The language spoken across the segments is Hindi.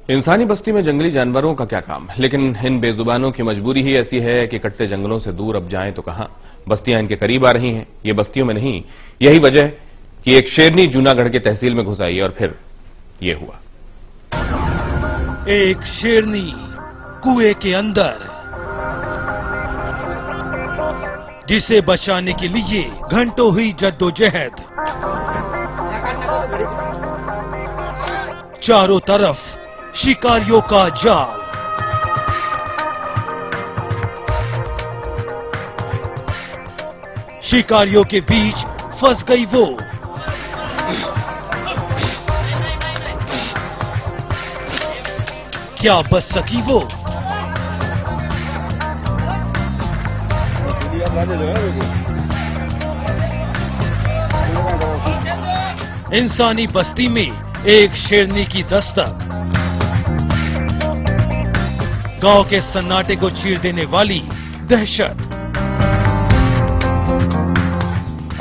इंसानी बस्ती में जंगली जानवरों का क्या काम, लेकिन इन बेजुबानों की मजबूरी ही ऐसी है कि कट्टे जंगलों से दूर अब जाएं तो कहां। बस्तियां इनके करीब आ रही हैं। ये बस्तियों में नहीं, यही वजह कि एक शेरनी जूनागढ़ के तहसील में घुस आई और फिर ये हुआ। एक शेरनी कुएं के अंदर, जिसे बचाने के लिए घंटों हुई जद्दोजहद। चारों तरफ शिकारियों का जाल। शिकारियों के बीच फंस गई वो। क्या बच सकी वो? इंसानी बस्ती में एक शेरनी की दस्तक। गांव के सन्नाटे को चीर देने वाली दहशत।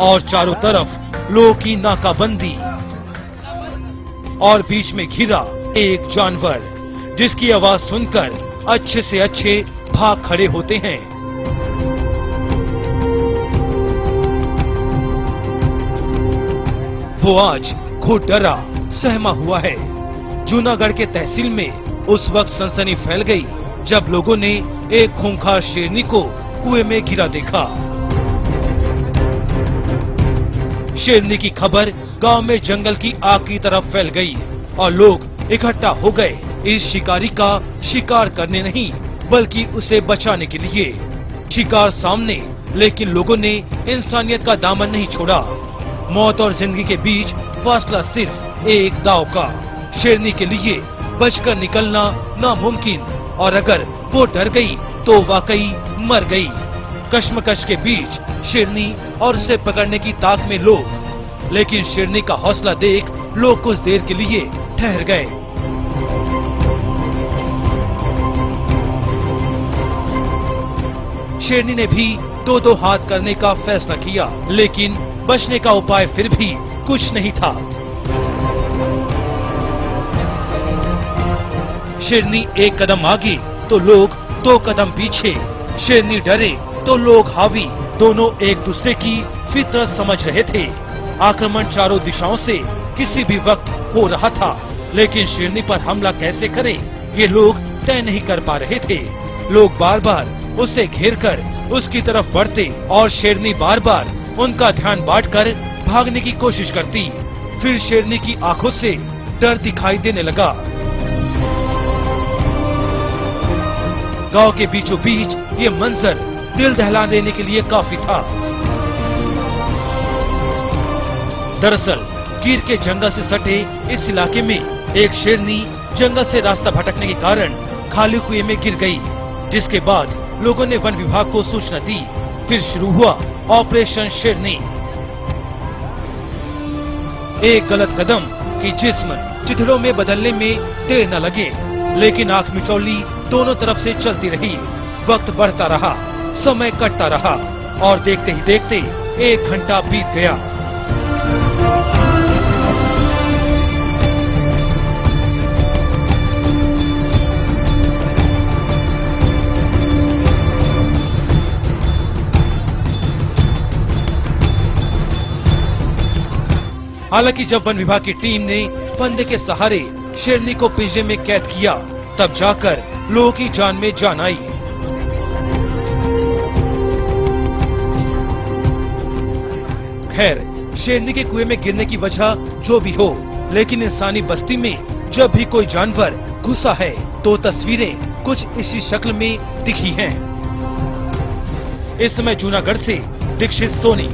और चारों तरफ लोगों की नाकाबंदी और बीच में घिरा एक जानवर जिसकी आवाज सुनकर अच्छे से अच्छे भाग खड़े होते हैं। वो आज खुद डरा सहमा हुआ है। जूनागढ़ के तहसील में उस वक्त सनसनी फैल गई जब लोगों ने एक खूंखार शेरनी को कुएं में गिरा देखा। शेरनी की खबर गांव में जंगल की आग की तरफ फैल गई और लोग इकट्ठा हो गए इस शिकारी का शिकार करने नहीं बल्कि उसे बचाने के लिए। शिकार सामने, लेकिन लोगों ने इंसानियत का दामन नहीं छोड़ा। मौत और जिंदगी के बीच फासला सिर्फ एक दांव का। शेरनी के लिए बचकर निकलना नामुमकिन, और अगर वो डर गई तो वाकई मर गई। कश्मकश के बीच शेरनी और उसे पकड़ने की ताक में लोग, लेकिन शेरनी का हौसला देख लोग कुछ देर के लिए ठहर गए। शेरनी ने भी दो हाथ करने का फैसला किया, लेकिन बचने का उपाय फिर भी कुछ नहीं था। शेरनी एक कदम आगे तो लोग 2 कदम पीछे। शेरनी डरे तो लोग हावी। दोनों एक दूसरे की फितरत समझ रहे थे। आक्रमण चारों दिशाओं से किसी भी वक्त हो रहा था, लेकिन शेरनी पर हमला कैसे करें ये लोग तय नहीं कर पा रहे थे। लोग बार बार उसे घेरकर उसकी तरफ बढ़ते और शेरनी बार बार उनका ध्यान बांटकर भागने की कोशिश करती। फिर शेरनी की आंखों से डर दिखाई देने लगा। गांव के बीचों बीच ये मंजर दिल दहला देने के लिए काफी था। दरअसल गिर के जंगल से सटे इस इलाके में एक शेरनी जंगल से रास्ता भटकने के कारण खाली कुएं में गिर गई, जिसके बाद लोगों ने वन विभाग को सूचना दी। फिर शुरू हुआ ऑपरेशन शेरनी। एक गलत कदम की जिस्म चिथड़ों में बदलने में देर न लगे, लेकिन आंख मिचौली दोनों तरफ से चलती रही। वक्त बढ़ता रहा, समय कटता रहा और देखते ही देखते 1 घंटा बीत गया। हालांकि जब वन विभाग की टीम ने फंदे के सहारे शेरनी को पिंजरे में कैद किया, तब जाकर लोगों की जान में जान आई। खैर, शेरनी के कुएं में गिरने की वजह जो भी हो, लेकिन इंसानी बस्ती में जब भी कोई जानवर घुसा है तो तस्वीरें कुछ इसी शक्ल में दिखी हैं। इस समय जूनागढ़ से दीक्षित सोनी।